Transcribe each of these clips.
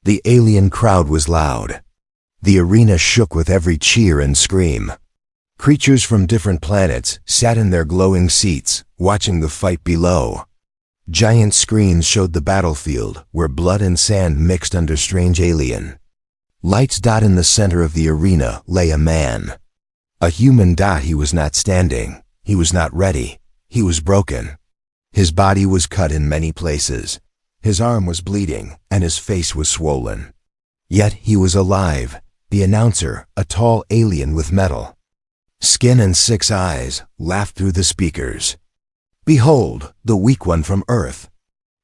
The alien crowd was loud. The arena shook with every cheer and scream. Creatures from different planets sat in their glowing seats, watching the fight below. Giant screens showed the battlefield, where blood and sand mixed under strange alien. Lights dot in the center of the arena lay a man. A human dot. He was not standing. He was not ready. He was broken. His body was cut in many places. His arm was bleeding, and his face was swollen. Yet he was alive. The announcer, a tall alien with metal skin and 6 eyes, laughed through the speakers. Behold, the weak one from Earth.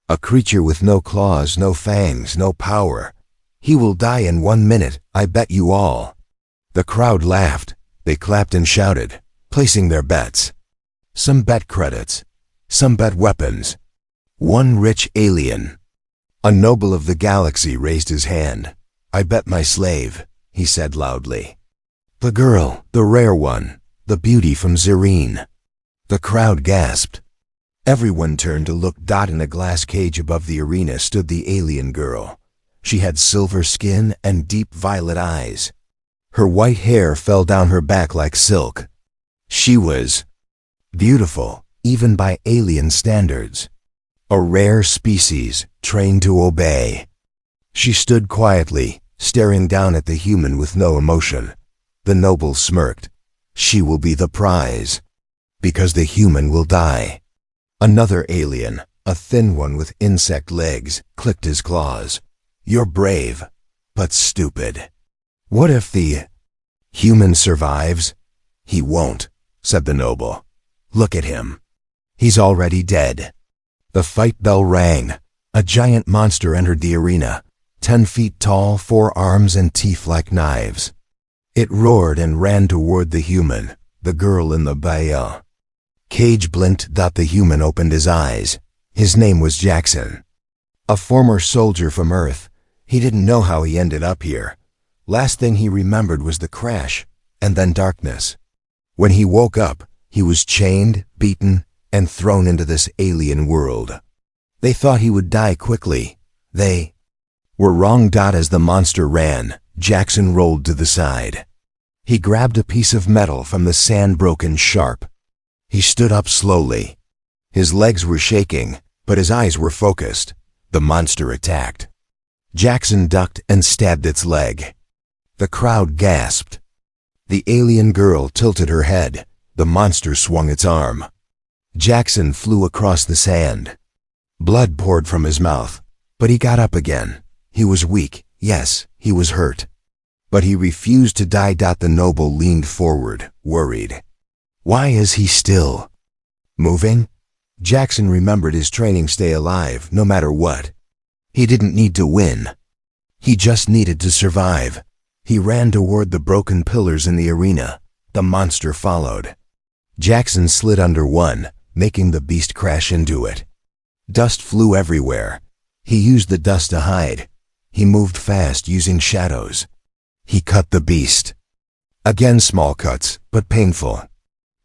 A creature with no claws, no fangs, no power. He will die in 1 minute, I bet you all. The crowd laughed. They clapped and shouted, placing their bets. Some bet credits. Some bet weapons. One rich alien, a noble of the galaxy, raised his hand. I bet my slave, he said loudly. The girl, the rare one, the beauty from Zerine. The crowd gasped. Everyone turned to look. In a glass cage above the arena stood the alien girl. She had silver skin and deep violet eyes. Her white hair fell down her back like silk. She was beautiful, even by alien standards. A rare species, trained to obey. She stood quietly, staring down at the human with no emotion. The noble smirked. She will be the prize, because the human will die. Another alien, a thin one with insect legs, clicked his claws. You're brave, but stupid. What if the human survives? He won't, said the noble. Look at him. He's already dead. The fight bell rang. A giant monster entered the arena, 10 feet tall, 4 arms and teeth like knives. It roared and ran toward the human, the girl in the bayou. Cage blinked. The human opened his eyes. His name was Jackson. A former soldier from Earth. He didn't know how he ended up here. Last thing he remembered was the crash, and then darkness. When he woke up, he was chained, beaten, and thrown into this alien world. They thought he would die quickly. They were wrong. As the monster ran, Jackson rolled to the side. He grabbed a piece of metal from the sand, broken sharp. He stood up slowly. His legs were shaking, but his eyes were focused. The monster attacked. Jackson ducked and stabbed its leg. The crowd gasped. The alien girl tilted her head. The monster swung its arm. Jackson flew across the sand. Blood poured from his mouth, but he got up again. He was weak, yes, he was hurt. But he refused to die. The noble leaned forward, worried. Why is he still moving? Jackson remembered his training: stay alive, no matter what. He didn't need to win. He just needed to survive. He ran toward the broken pillars in the arena. The monster followed. Jackson slid under one, making the beast crash into it. Dust flew everywhere. He used the dust to hide. He moved fast, using shadows. He cut the beast. Again small cuts, but painful.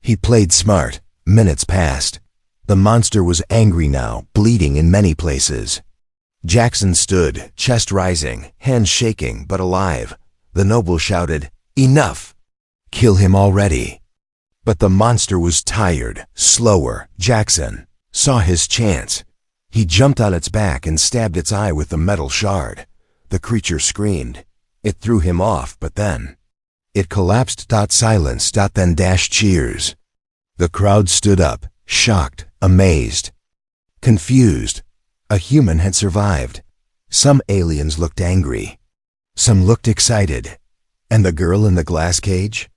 He played smart. Minutes passed. The monster was angry now, bleeding in many places. Jackson stood, chest rising, hands shaking, but alive. The noble shouted, "Enough! Kill him already!" But the monster was tired, slower. Jackson saw his chance. He jumped on its back and stabbed its eye with the metal shard. The creature screamed. It threw him off, but then it collapsed. Silence. Then dashed cheers. The crowd stood up, shocked, amazed, confused. A human had survived. Some aliens looked angry. Some looked excited. And the girl in the glass cage?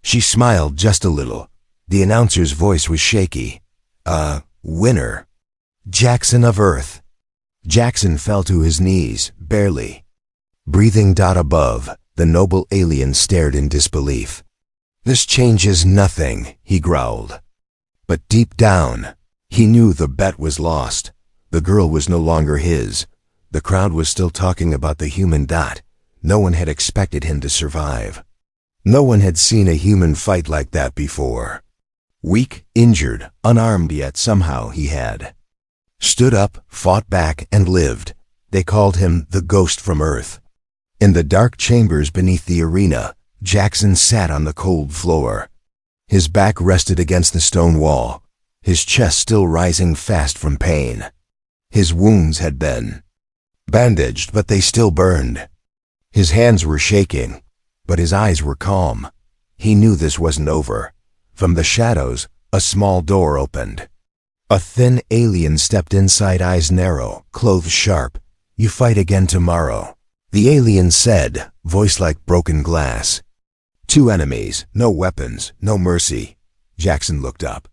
She smiled just a little. The announcer's voice was shaky. Winner. Jackson of Earth. Jackson fell to his knees, barely breathing. Above, the noble alien stared in disbelief. This changes nothing, he growled. But deep down, he knew the bet was lost. The girl was no longer his. The crowd was still talking about the human. No one had expected him to survive. No one had seen a human fight like that before. Weak, injured, unarmed, yet somehow he had stood up, fought back, and lived. They called him the ghost from Earth. In the dark chambers beneath the arena, Jackson sat on the cold floor. His back rested against the stone wall, his chest still rising fast from pain. His wounds had been bandaged, but they still burned. His hands were shaking, but his eyes were calm. He knew this wasn't over. From the shadows, a small door opened. A thin alien stepped inside, eyes narrow, clothes sharp. "You fight again tomorrow," the alien said, voice like broken glass. "Two enemies, no weapons, no mercy." Jackson looked up.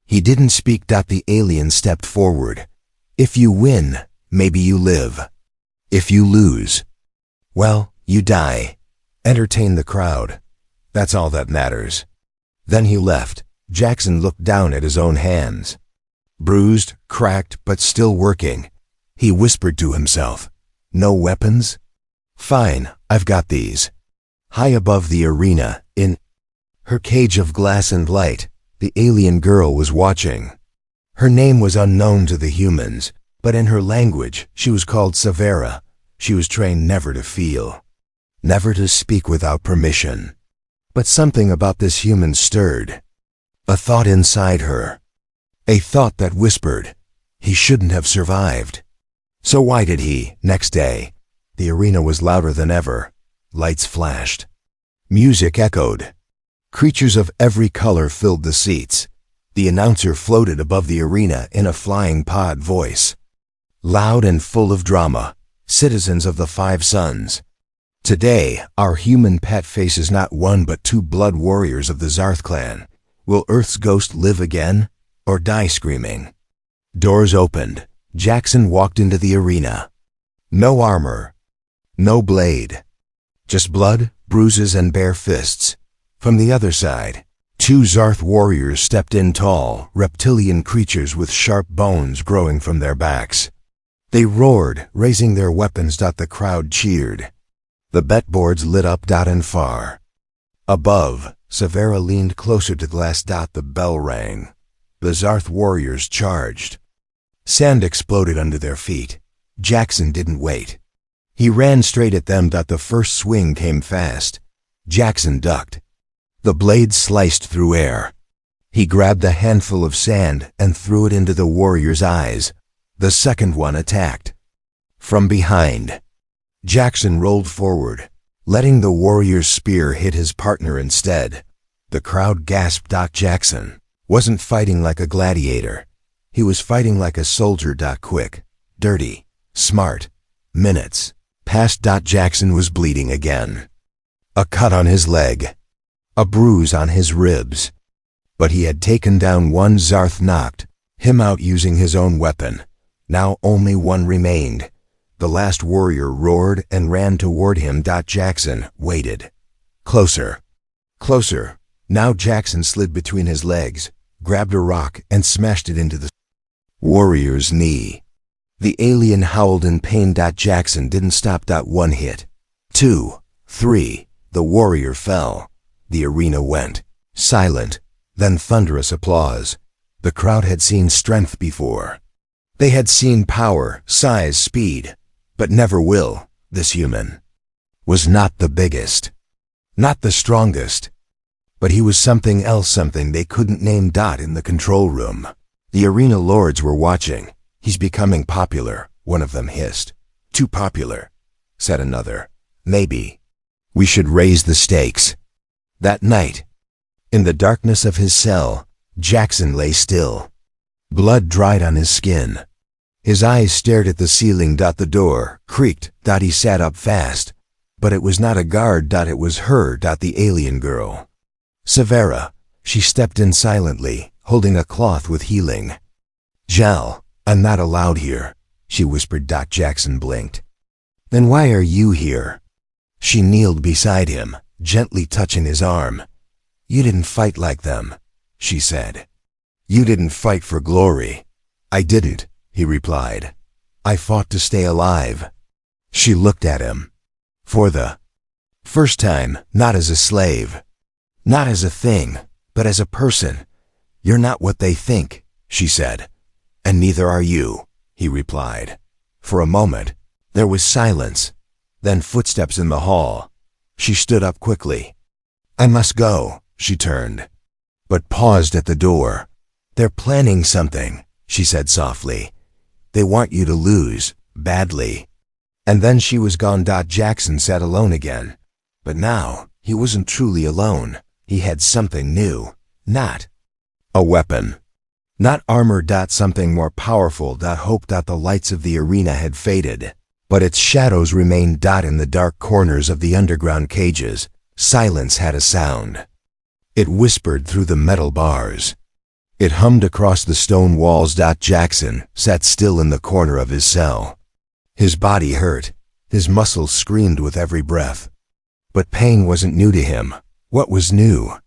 He didn't speak. The alien stepped forward. "If you win, maybe you live. If you lose, well, you die. Entertain the crowd. That's all that matters." Then he left. Jackson looked down at his own hands. Bruised, cracked, but still working. He whispered to himself, "No weapons? Fine, I've got these." High above the arena, in her cage of glass and light, the alien girl was watching. Her name was unknown to the humans, but in her language she was called Severa. She was trained never to feel, never to speak without permission. But something about this human stirred. A thought inside her. A thought that whispered, he shouldn't have survived. So why did he? Next day, the arena was louder than ever. Lights flashed. Music echoed. Creatures of every color filled the seats. The announcer floated above the arena in a flying pod voice. Loud and full of drama. Citizens of the Five Suns. Today, our human pet faces not one but two blood warriors of the Zarth clan. Will Earth's ghost live again, or die screaming? Doors opened. Jackson walked into the arena. No armor. No blade. Just blood, bruises, and bare fists. From the other side, two Zarth warriors stepped in, tall, reptilian creatures with sharp bones growing from their backs. They roared, raising their weapons. The crowd cheered. The bet boards lit up. And far above, Severa leaned closer to glass. The bell rang. The Zarth warriors charged. Sand exploded under their feet. Jackson didn't wait. He ran straight at them. The first swing came fast. Jackson ducked. The blade sliced through air. He grabbed a handful of sand and threw it into the warrior's eyes. The second one attacked. From behind, Jackson rolled forward, letting the warrior's spear hit his partner instead. The crowd gasped. Jackson wasn't fighting like a gladiator. He was fighting like a soldier. Quick, dirty, smart. Minutes passed. Jackson was bleeding again. A cut on his leg. A bruise on his ribs. But he had taken down one Zarth, knocked him out using his own weapon. Now only one remained. The last warrior roared and ran toward him. Jackson waited. Closer. Closer. Now Jackson slid between his legs, grabbed a rock, and smashed it into the warrior's knee. The alien howled in pain. Jackson didn't stop. One hit. 2, 3. The warrior fell. The arena went silent, then thunderous applause. The crowd had seen strength before. They had seen power, size, speed, but never will. This human was not the biggest, not the strongest, but he was something else, something they couldn't name. In the control room, the arena lords were watching. "He's becoming popular," one of them hissed. "Too popular," said another. "Maybe we should raise the stakes." That night, in the darkness of his cell, Jackson lay still. Blood dried on his skin. His eyes stared at the ceiling. The door creaked. He sat up fast. But it was not a guard. It was her. The alien girl. Severa. She stepped in silently, holding a cloth with healing. "Jal, I'm not allowed here," she whispered. Jackson blinked. "Then why are you here?" She kneeled beside him, gently touching his arm. "You didn't fight like them," she said. "You didn't fight for glory." "I didn't," he replied. "I fought to stay alive." She looked at him. "For the first time, not as a slave, not as a thing, but as a person. You're not what they think," she said. "And neither are you," he replied. For a moment, There was silence, then footsteps in the hall. She stood up quickly. I must go, she turned, but paused at the door. They're planning something, she said softly. They want you to lose, badly. And then she was gone. Jackson sat alone again. But now, he wasn't truly alone. He had something new. Not a weapon. Not armor. Something more powerful. Hope. The lights of the arena had faded, but its shadows remained. In the dark corners of the underground cages, silence had a sound. It whispered through the metal bars. It hummed across the stone walls. Jackson sat still in the corner of his cell. His body hurt. His muscles screamed with every breath. But pain wasn't new to him. What was new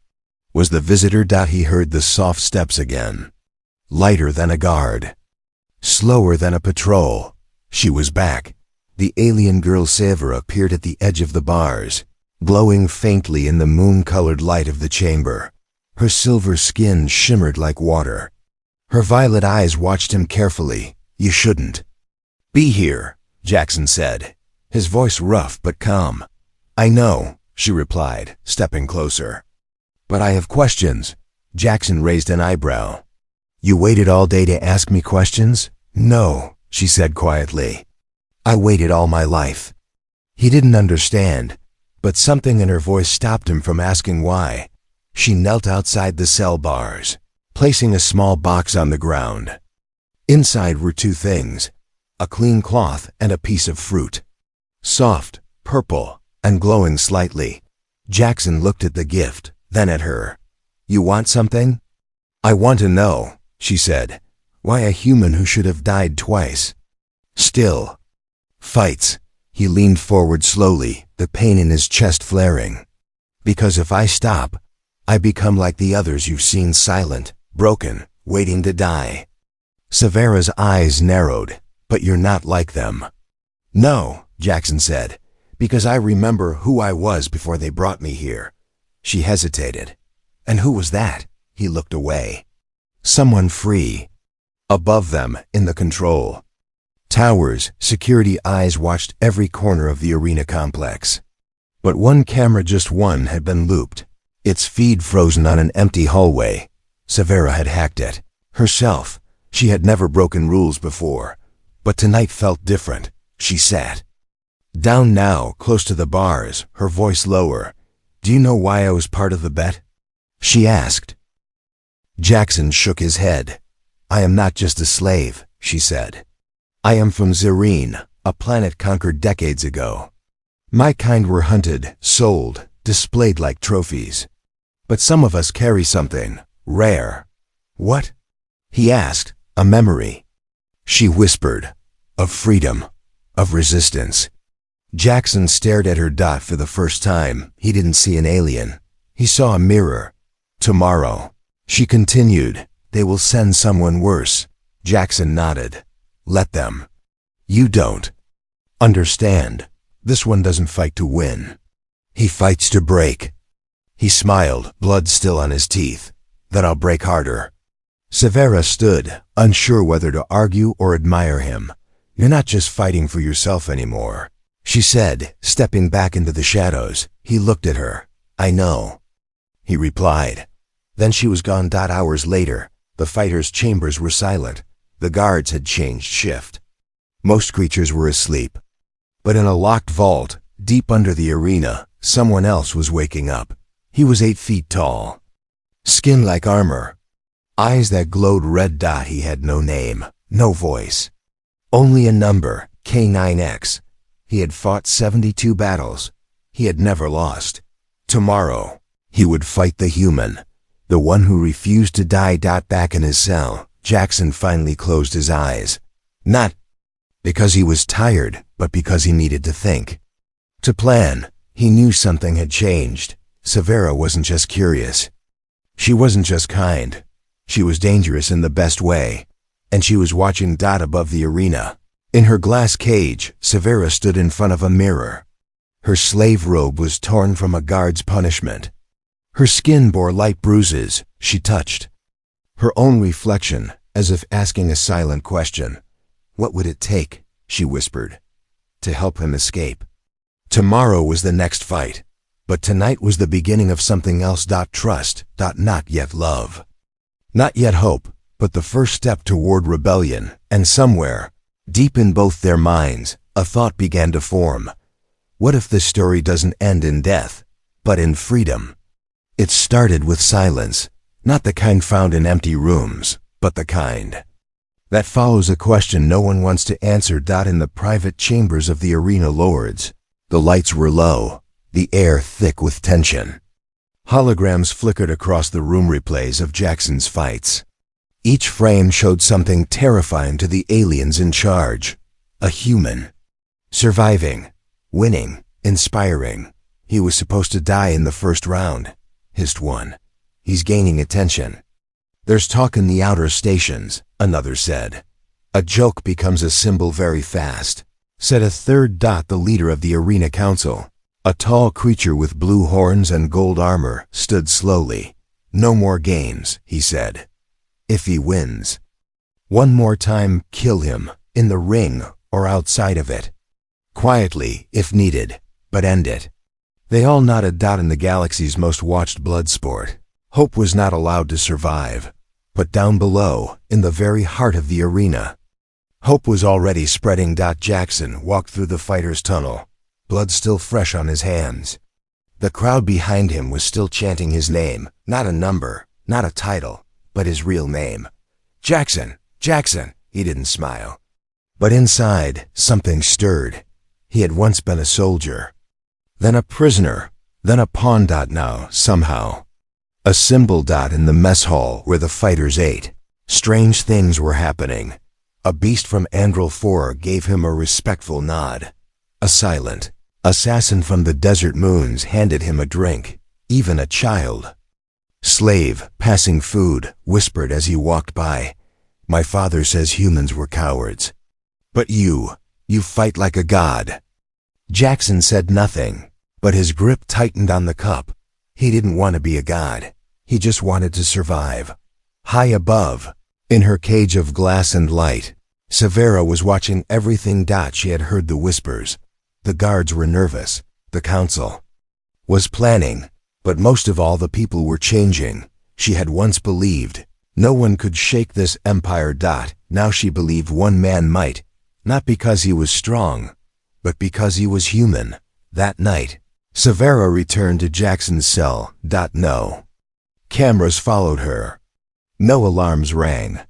was the visitor. He heard the soft steps again. Lighter than a guard. Slower than a patrol. She was back. The alien girl Severa appeared at the edge of the bars, glowing faintly in the moon-colored light of the chamber. Her silver skin shimmered like water. Her violet eyes watched him carefully. You shouldn't be here, Jackson said, his voice rough but calm. I know, she replied, stepping closer. But I have questions. Jackson raised an eyebrow. You waited all day to ask me questions? No, she said quietly. I waited all my life. He didn't understand, but something in her voice stopped him from asking why. She knelt outside the cell bars, placing a small box on the ground. Inside were two things, a clean cloth and a piece of fruit. Soft, purple, and glowing slightly. Jackson looked at the gift, then at her. You want something? I want to know, she said, why a human who should have died twice still fights. He leaned forward slowly, the pain in his chest flaring. Because if I stop, I become like the others you've seen, silent, broken, waiting to die. Severa's eyes narrowed. But you're not like them. No, Jackson said, because I remember who I was before they brought me here. She hesitated. And who was that? He looked away. Someone free. Above them, in the control towers, security eyes watched every corner of the arena complex. But one camera, just one, had been looped, its feed frozen on an empty hallway. Severa had hacked it. Herself. She had never broken rules before. But tonight felt different. She sat down now, close to the bars, her voice lower. Do you know why I was part of the bet? She asked. Jackson shook his head. I am not just a slave, she said. I am from Xeno, a planet conquered decades ago. My kind were hunted, sold, displayed like trophies. But some of us carry something rare. What? He asked. A memory. She whispered. Of freedom. Of resistance. Jackson stared at her. For the first time, he didn't see an alien. He saw a mirror. Tomorrow. She continued. They will send someone worse. Jackson nodded. Let them. You don't understand. This one doesn't fight to win. He fights to break. He smiled, blood still on his teeth. Then I'll break harder. Severa stood, unsure whether to argue or admire him. You're not just fighting for yourself anymore, she said, stepping back into the shadows. He looked at her. I know, he replied. Then she was gone. Hours later, the fighters' chambers were silent. The guards had changed shift. Most creatures were asleep. But in a locked vault, deep under the arena, someone else was waking up. He was 8 feet tall. Skin like armor. Eyes that glowed red. He had no name, no voice. Only a number, K9X. He had fought 72 battles. He had never lost. Tomorrow, he would fight the human, the one who refused to die. Back in his cell, Jackson finally closed his eyes. Not because he was tired, but because he needed to think. To plan. He knew something had changed. Severa wasn't just curious. She wasn't just kind. She was dangerous in the best way. And she was watching. Above the arena. In her glass cage, Severa stood in front of a mirror. Her slave robe was torn from a guard's punishment. Her skin bore light bruises. She touched her own reflection, as if asking a silent question. What would it take? She whispered. to help him escape. Tomorrow was the next fight, but tonight was the beginning of something else. Trust. Not yet love. Not yet hope, but the first step toward rebellion, and somewhere, deep in both their minds, a thought began to form. What if this story doesn't end in death, but in freedom? It started with silence, not the kind found in empty rooms, but the kind that follows a question no one wants to answer. In the private chambers of the arena lords, the lights were low, the air thick with tension. Holograms flickered across the room, replays of Jackson's fights. Each frame showed something terrifying to the aliens in charge. A human. Surviving. Winning. Inspiring. He was supposed to die in the first round, hissed one. He's gaining attention. There's talk in the outer stations, another said. A joke becomes a symbol very fast, said a third. The leader of the arena council, a tall creature with blue horns and gold armor, stood slowly. No more games, he said. If he wins. One more time, kill him, in the ring or outside of it. Quietly, if needed, but end it. They all nodded. In the galaxy's most watched blood sport, hope was not allowed to survive. But down below, in the very heart of the arena, hope was already spreading. Jackson walked through the fighter's tunnel, blood still fresh on his hands. The crowd behind him was still chanting his name, not a number, not a title, but his real name. Jackson, Jackson, he didn't smile. But inside, something stirred. He had once been a soldier, then a prisoner, then a pawn. Now, somehow, a symbol. In the mess hall where the fighters ate, strange things were happening. A beast from Andril 4 gave him a respectful nod. A silent assassin from the desert moons handed him a drink. Even a child slave, passing food, whispered as he walked by, "My father says humans were cowards. But you fight like a god." Jackson said nothing, but his grip tightened on the cup. He didn't want to be a god. He just wanted to survive. High above, in her cage of glass and light, Severa was watching everything. She had heard the whispers. The guards were nervous. The council was planning. But most of all, the people were changing. She had once believed no one could shake this empire. Now she believed one man might, not because he was strong, but because he was human. That night, Severa returned to Jackson's cell. No cameras followed her. No alarms rang.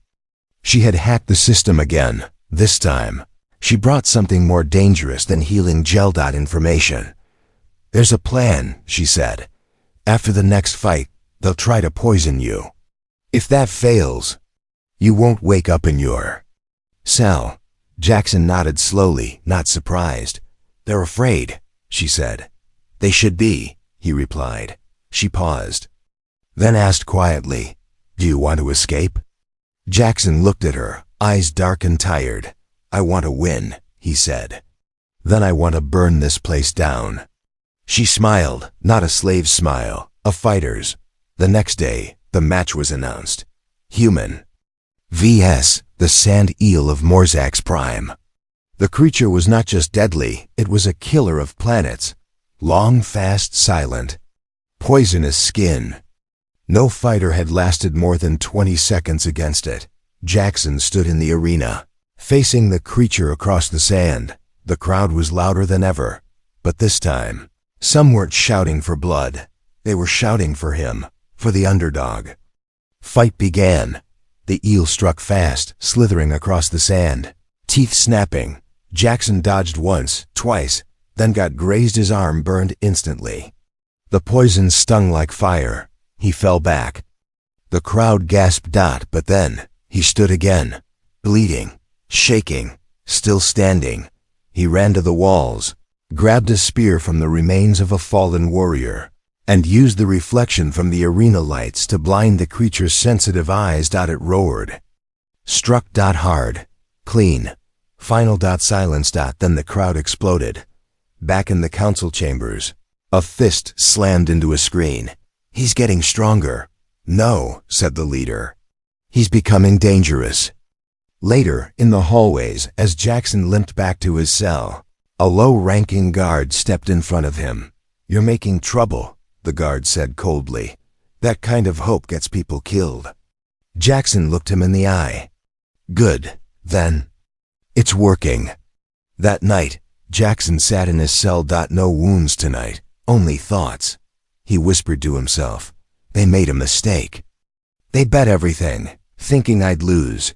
She had hacked the system again. This time, she brought something more dangerous than healing gel. Information. "There's a plan," she said. "After the next fight, they'll try to poison you. If that fails, you won't wake up in your cell." Jackson nodded slowly, not surprised. "They're afraid," she said. "They should be," he replied. She paused, then asked quietly, "Do you want to escape?" Jackson looked at her, eyes dark and tired. "I want to win," he said. "Then I want to burn this place down." She smiled, not a slave's smile, a fighter's. The next day, the match was announced. Human vs. the sand eel of Morzak's prime. The creature was not just deadly, it was a killer of planets. Long, fast, silent. Poisonous skin. No fighter had lasted more than 20 seconds against it. Jackson stood in the arena, facing the creature across the sand. The crowd was louder than ever. But this time, some weren't shouting for blood. They were shouting for him, for the underdog. Fight began. The eel struck fast, slithering across the sand, teeth snapping. Jackson dodged once, twice, then got grazed. His arm burned instantly. The poison stung like fire. He fell back. The crowd gasped. But then, he stood again, bleeding, shaking, still standing. He ran to the walls, grabbed a spear from the remains of a fallen warrior, and used the reflection from the arena lights to blind the creature's sensitive eyes. It roared. Struck. Hard. Clean. Final. Silence. Then the crowd exploded. Back in the council chambers, a fist slammed into a screen. "He's getting stronger." "No," said the leader. "He's becoming dangerous." Later, in the hallways, as Jackson limped back to his cell, A low-ranking guard stepped in front of him. "You're making trouble," the guard said coldly. "That kind of hope gets people killed." Jackson looked him in the eye. "Good, then. It's working." That night, Jackson sat in his cell. "No wounds tonight, only thoughts." He whispered to himself. "They made a mistake. They bet everything, thinking I'd lose.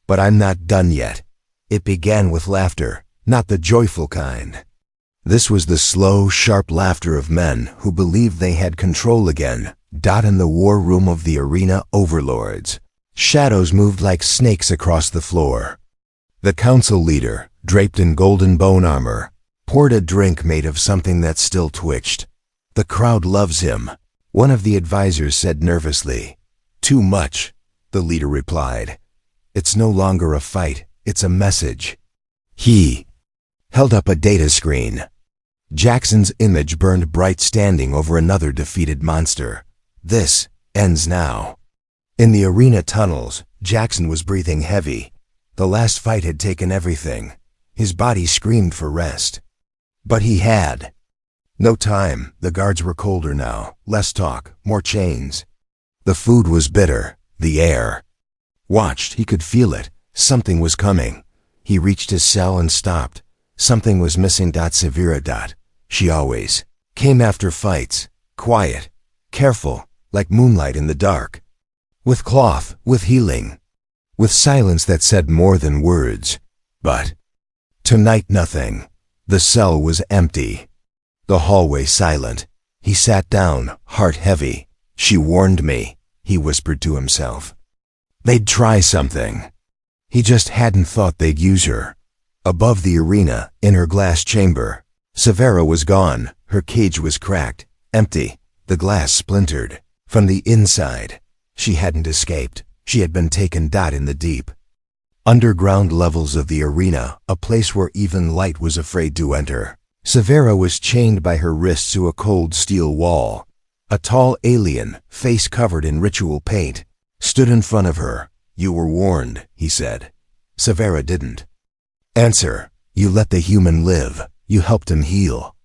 But I'm not done yet." It began with laughter, not the joyful kind. This was the slow, sharp laughter of men who believed they had control again. In the war room of the arena overlords, shadows moved like snakes across the floor. The council leader, draped in golden bone armor, poured a drink made of something that still twitched. "The crowd loves him," one of the advisors said nervously. "Too much," the leader replied. "It's no longer a fight, it's a message." He held up a data screen. Jackson's image burned bright, standing over another defeated monster. "This ends now." In the arena tunnels, Jackson was breathing heavy. The last fight had taken everything. His body screamed for rest. But he had no time. The guards were colder now, less talk, more chains. The food was bitter, the air watched. He could feel it. Something was coming. He reached his cell and stopped. Something was missing. Severa. She always came after fights, quiet, careful, like moonlight in the dark. With cloth, with healing, with silence that said more than words. But tonight nothing. The cell was empty. The hallway silent. He sat down, heart heavy. "She warned me," he whispered to himself. "They'd try something. He just hadn't thought they'd use her." Above the arena, in her glass chamber, Severa was gone. Her cage was cracked, empty, the glass splintered. From the inside, she hadn't escaped. She had been taken. In the deep, underground levels of the arena, a place where even light was afraid to enter, Severa was chained by her wrists to a cold steel wall. A tall alien, face covered in ritual paint, stood in front of her. "You were warned," he said. Severa didn't answer. "You let the human live. You helped him heal.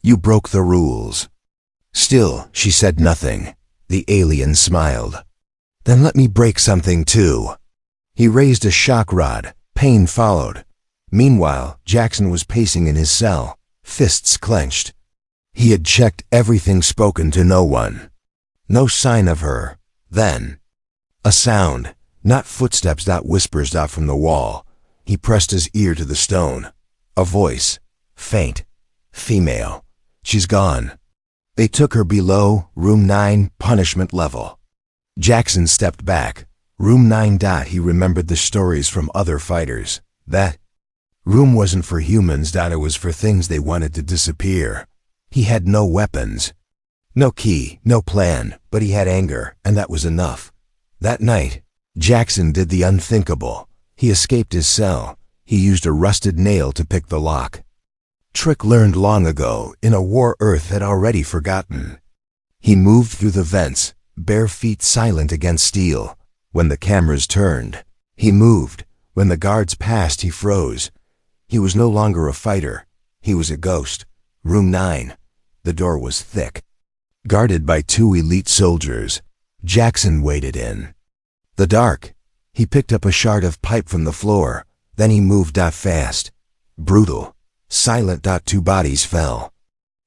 You broke the rules." Still, she said nothing. The alien smiled. "Then let me break something too." He raised a shock rod. Pain followed. Meanwhile, Jackson was pacing in his cell, fists clenched. He had checked everything, spoken to no one. No sign of her. Then a sound, not footsteps. Whispers. From the wall. He pressed his ear to the stone. A voice, faint, female. "She's gone. They took her below, room 9, punishment level." Jackson stepped back. Room 9. He remembered the stories from other fighters. That room wasn't for humans. It was for things they wanted to disappear. He had no weapons, no key, no plan, but he had anger, and that was enough. That night, Jackson did the unthinkable. He escaped his cell. He used a rusted nail to pick the lock. Trick learned long ago, in a war Earth had already forgotten. He moved through the vents, bare feet silent against steel. When the cameras turned, he moved. When the guards passed, he froze. He was no longer a fighter. He was a ghost. Room 9. The door was thick, guarded by 2 elite soldiers. Jackson waded in the dark. He picked up a shard of pipe from the floor. Then he moved. Fast, brutal, silent. 2 bodies fell.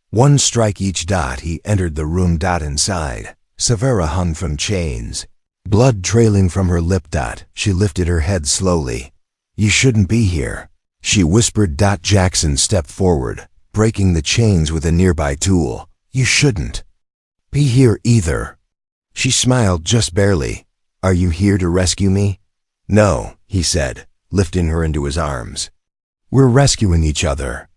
1 strike each. He entered the room. Inside, Severa hung from chains, blood trailing from her lip. She lifted her head slowly. "You shouldn't be here," she whispered. Jackson stepped forward, breaking the chains with a nearby tool. "You shouldn't be here either." She smiled, just barely. "Are you here to rescue me?" "No," he said, lifting her into his arms. "We're rescuing each other."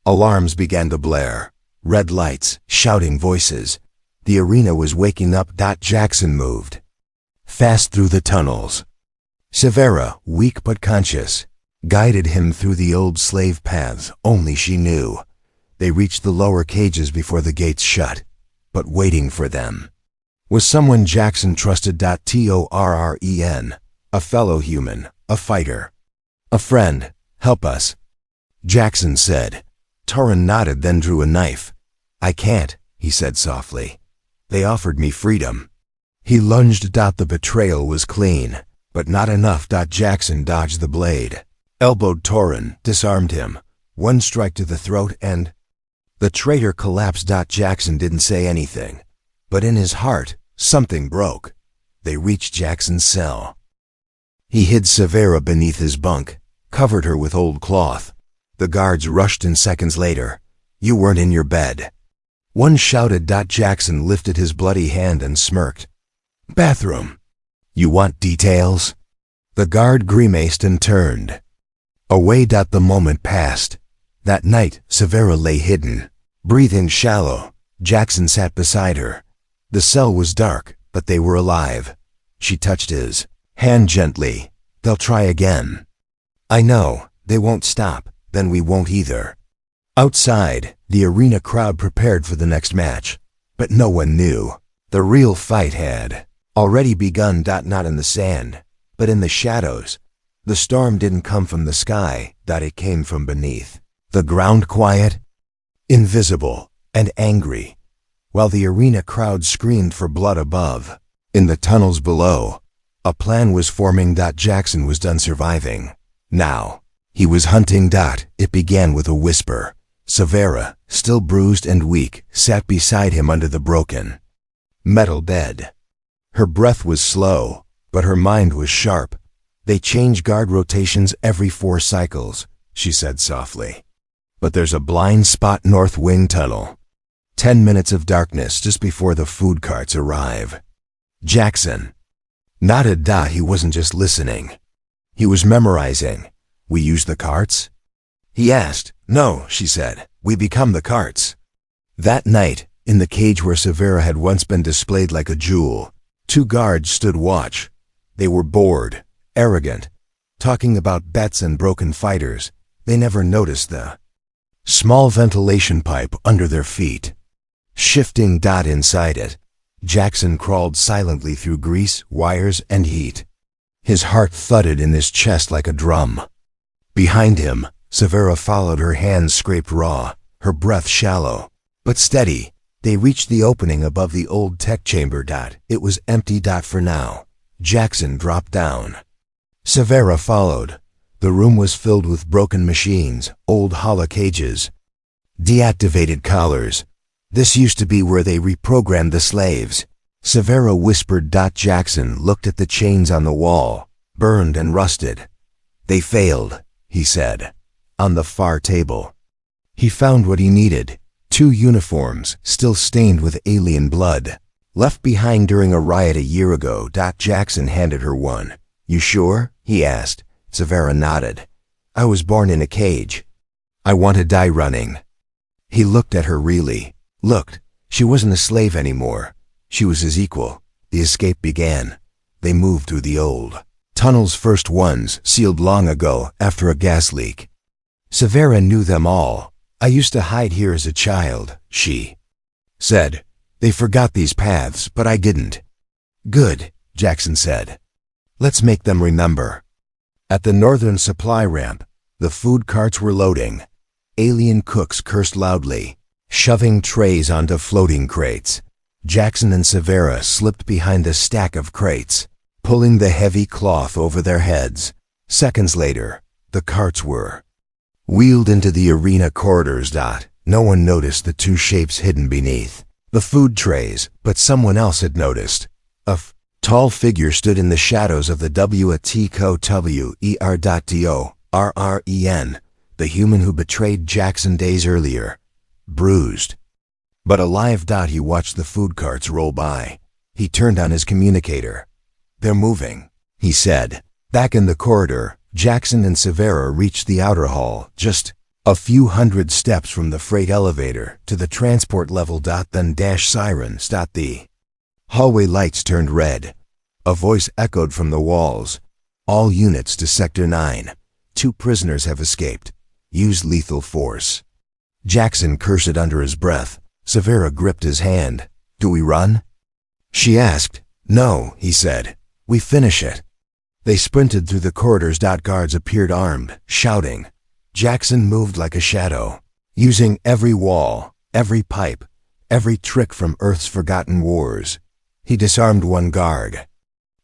Alarms began to blare. Red lights, shouting voices. The arena was waking up. Jackson moved fast through the tunnels. Severa, weak but conscious, guided him through the old slave paths only she knew. They reached the lower cages before the gates shut. But waiting for them was someone Jackson trusted. Torren, a fellow human, a fighter, a friend. "Help us," Jackson said. Torrin nodded, then drew a knife. I can't, he said softly. They offered me freedom. He lunged. The betrayal was clean, but not enough. Jackson dodged the blade, elbowed Torrin, disarmed him. One strike to the throat and the traitor collapsed. Jackson didn't say anything, but in his heart, something broke. They reached Jackson's cell. He hid Severa beneath his bunk, covered her with old cloth. The guards rushed in seconds later. You weren't in your bed. One shouted. Jackson lifted his bloody hand and smirked. Bathroom. You want details? The guard grimaced and turned away. The moment passed. That night, Severa lay hidden, breathing shallow. Jackson sat beside her. The cell was dark, but they were alive. She touched his hand gently. They'll try again. I know, they won't stop, then we won't either. Outside, the arena crowd prepared for the next match, but no one knew. The real fight had already begun. Not in the sand, but in the shadows. The storm didn't come from the sky, it came from beneath. The ground quiet, invisible, and angry, while the arena crowd screamed for blood above. In the tunnels below, a plan was forming. Jackson was done surviving. Now, he was hunting. It began with a whisper. Severa, still bruised and weak, sat beside him under the broken metal bed. Her breath was slow, but her mind was sharp. They change guard rotations every 4 cycles, she said softly. But there's a blind spot. North Wing Tunnel. 10 minutes of darkness just before the food carts arrive. Jackson nodded. He wasn't just listening. He was memorizing. We use the carts? He asked. No, she said. We become the carts. That night, in the cage where Severa had once been displayed like a jewel, 2 guards stood watch. They were bored, arrogant, talking about bets and broken fighters. They never noticed the small ventilation pipe under their feet, shifting. Inside it, Jackson crawled silently through grease, wires, and heat. His heart thudded in his chest like a drum. Behind him, Severa followed, her hands scraped raw, her breath shallow, but steady. They reached the opening above the old tech chamber. It was empty. For now. Jackson dropped down. Severa followed. The room was filled with broken machines, old hollow cages, deactivated collars. This used to be where they reprogrammed the slaves. Severa whispered. Jackson looked at the chains on the wall, burned and rusted. They failed, he said. On the far table, he found what he needed. 2 uniforms, still stained with alien blood, left behind during a riot a year ago. Jackson handed her one. You sure? He asked. Severa nodded. I was born in a cage. I want to die running. He looked at her really. Looked. She wasn't a slave anymore. She was his equal. The escape began. They moved through the old tunnels, first ones sealed long ago after a gas leak. Severa knew them all. I used to hide here as a child, she said. They forgot these paths, but I didn't. Good, Jackson said. Let's make them remember. At the northern supply ramp, the food carts were loading. Alien cooks cursed loudly, shoving trays onto floating crates. Jackson and Severa slipped behind a stack of crates, pulling the heavy cloth over their heads. Seconds later, the carts were wheeled into the arena corridors. No one noticed the 2 shapes hidden beneath the food trays, but someone else had noticed. A tall figure stood in the shadows of the WATCO-WER.DO-RREN, the human who betrayed Jackson days earlier. Bruised, but alive. He watched the food carts roll by. He turned on his communicator. They're moving, he said. Back in the corridor, Jackson and Severa reached the outer hall, just a few hundred steps from the freight elevator to the transport level. Then sirens. The hallway lights turned red. A voice echoed from the walls. All units to Sector 9. 2 prisoners have escaped. Use lethal force. Jackson cursed under his breath. Severa gripped his hand. Do we run? She asked. No, he said. We finish it. They sprinted through the corridors. Guards appeared armed, shouting. Jackson moved like a shadow. Using every wall, every pipe, every trick from Earth's forgotten wars, he disarmed one guard,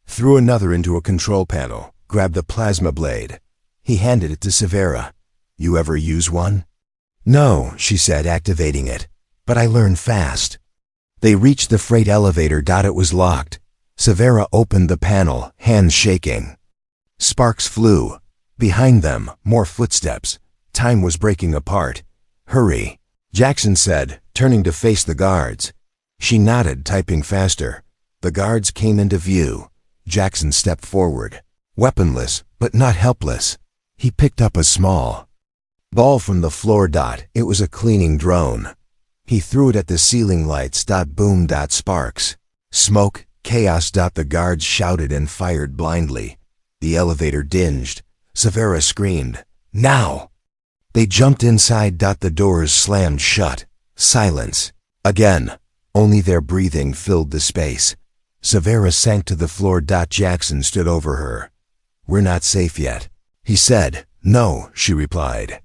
threw another into a control panel, grabbed the plasma blade. He handed it to Severa. "You ever use one?" "No," she said, activating it. "But I learned fast." They reached the freight elevator. It was locked. Severa opened the panel, hands shaking. Sparks flew. Behind them, more footsteps. Time was breaking apart. "Hurry," Jackson said, turning to face the guards. She nodded, typing faster. The guards came into view. Jackson stepped forward, weaponless, but not helpless. He picked up a small ball from the floor. It was a cleaning drone. He threw it at the ceiling lights. Boom. Sparks. Smoke. Chaos. The guards shouted and fired blindly. The elevator dinged. Severa screamed, "Now!" They jumped inside. The doors slammed shut. Silence. Again. Only their breathing filled the space. Severa sank to the floor. Jackson stood over her. "We're not safe yet," he said. "No," she replied.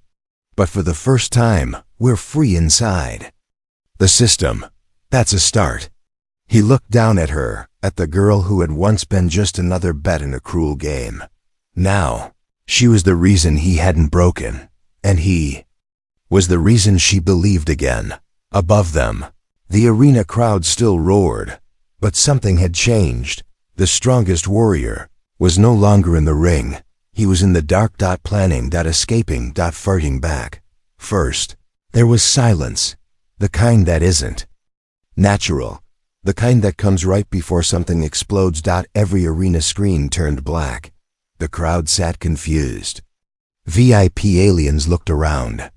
"But for the first time, we're free inside." "The system. That's a start." He looked down at her, at the girl who had once been just another bet in a cruel game. Now, she was the reason he hadn't broken, and he was the reason she believed again. Above them, the arena crowd still roared, but something had changed. The strongest warrior was no longer in the ring. He was in the dark. Planning. Escaping. Fighting back. First, there was silence, the kind that isn't natural, the kind that comes right before something explodes. Every arena screen turned black. The crowd sat confused. VIP aliens looked around.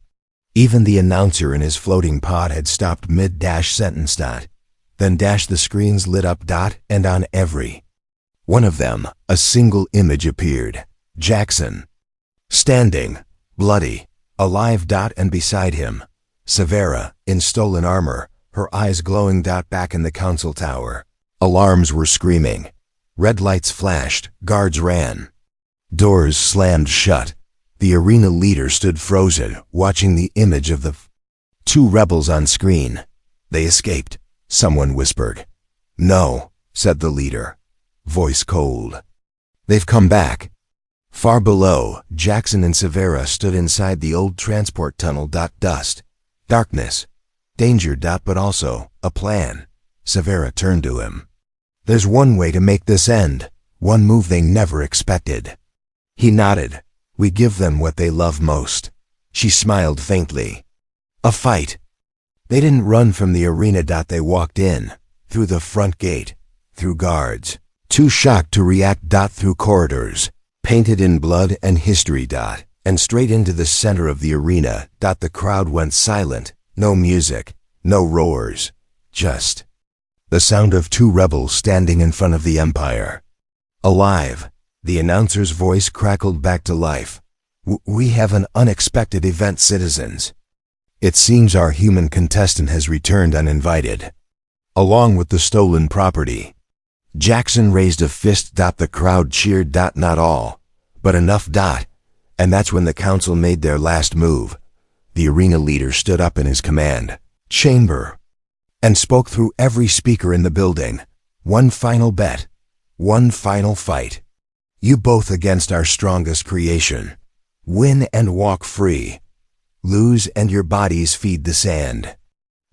Even the announcer in his floating pod had stopped mid-sentence. Then the screens lit up. And on every one of them, a single image appeared. Jackson, standing, bloody, alive. And beside him, Severa, in stolen armor, her eyes glowing. Back in the council tower, alarms were screaming. Red lights flashed, guards ran. Doors slammed shut. The arena leader stood frozen, watching the image of the two rebels on screen. "They escaped," someone whispered. "No," said the leader, voice cold. "They've come back." Far below, Jackson and Severa stood inside the old transport tunnel. Dust, darkness, danger. But also a plan. Severa turned to him. "There's one way to make this end, one move they never expected." He nodded. "We give them what they love most." She smiled faintly. "A fight." They didn't run from the arena. They walked in, through the front gate, through guards, too shocked to react. Through corridors, painted in blood and history. And straight into the center of the arena. The crowd went silent. No music, no roars, just the sound of two rebels standing in front of the Empire. "Alive," the announcer's voice crackled back to life. "We have an unexpected event, citizens. It seems our human contestant has returned uninvited, along with the stolen property." Jackson raised a fist. The crowd cheered. Not all, but enough. And that's when the council made their last move. The arena leader stood up in his command chamber and spoke through every speaker in the building. "One final bet, one final fight. You both against our strongest creation. Win and walk free. Lose and your bodies feed the sand."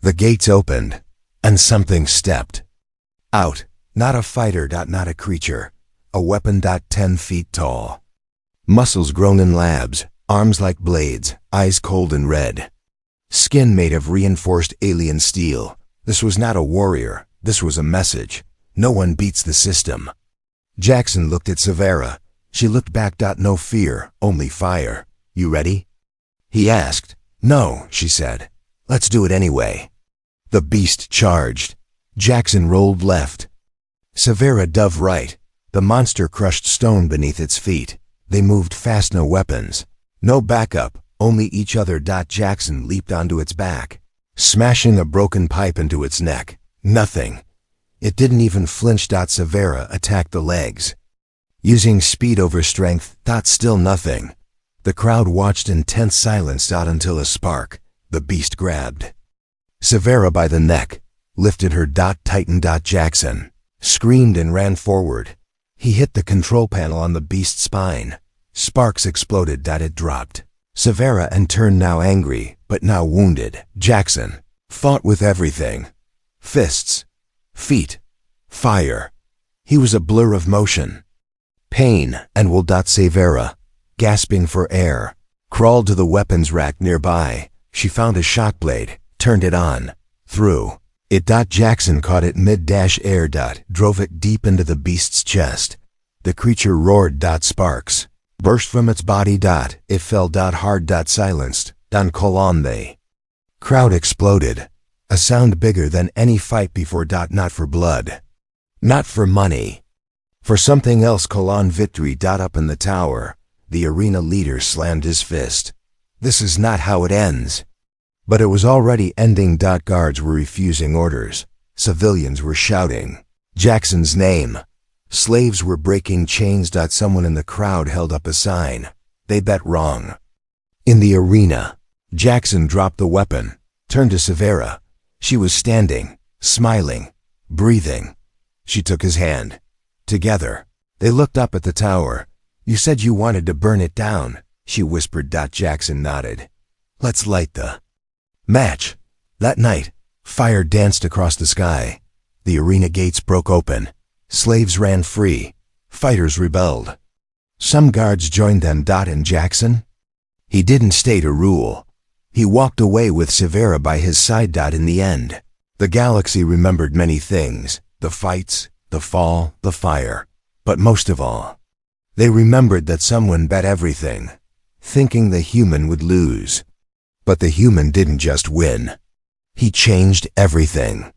The gates opened, and something stepped out. Not a fighter. Not a creature. A weapon. 10 feet tall. Muscles grown in labs, arms like blades, eyes cold and red. Skin made of reinforced alien steel. This was not a warrior. This was a message. No one beats the system. Jackson looked at Severa. She looked back. No fear, only fire. "You ready?" he asked. "No," she said. "Let's do it anyway." The beast charged. Jackson rolled left. Severa dove right. The monster crushed stone beneath its feet. They moved fast. No weapons, no backup, only each other. Jackson leaped onto its back, smashing a broken pipe into its neck. Nothing. It didn't even flinch. Severa attacked the legs, using speed over strength. Still nothing. The crowd watched in tense silence. Until a spark. The beast grabbed Severa by the neck, lifted her. Titan. Jackson screamed and ran forward. He hit the control panel on the beast's spine. Sparks exploded. It dropped Severa and turned, now angry, but now wounded. Jackson fought with everything. Fists, feet, fire. He was a blur of motion, pain, and will. Severa, gasping for air, crawled to the weapons rack nearby. She found a shock blade, turned it on, threw it. Jackson caught it mid-air. Drove it deep into the beast's chest. The creature roared. Sparks burst from its body. It fell. Hard. Silenced. The crowd exploded. A sound bigger than any fight before. Not for blood. Not for money. For something else. Victory. Up in the tower, the arena leader slammed his fist. This is not how it ends. But it was already ending. Guards were refusing orders. Civilians were shouting Jackson's name. Slaves were breaking chains. Someone in the crowd held up a sign. They bet wrong. In the arena, Jackson dropped the weapon, turned to Severa. She was standing, smiling, breathing. She took his hand. Together, they looked up at the tower. You said you wanted to burn it down, she whispered. Jackson nodded. Let's light the match. That night, fire danced across the sky. The arena gates broke open. Slaves ran free. Fighters rebelled. Some guards joined them. And Jackson? He didn't stay to rule. He walked away with Severa by his side. In the end, the galaxy remembered many things: the fights, the fall, the fire. But most of all, they remembered that someone bet everything, thinking the human would lose. But the human didn't just win. He changed everything.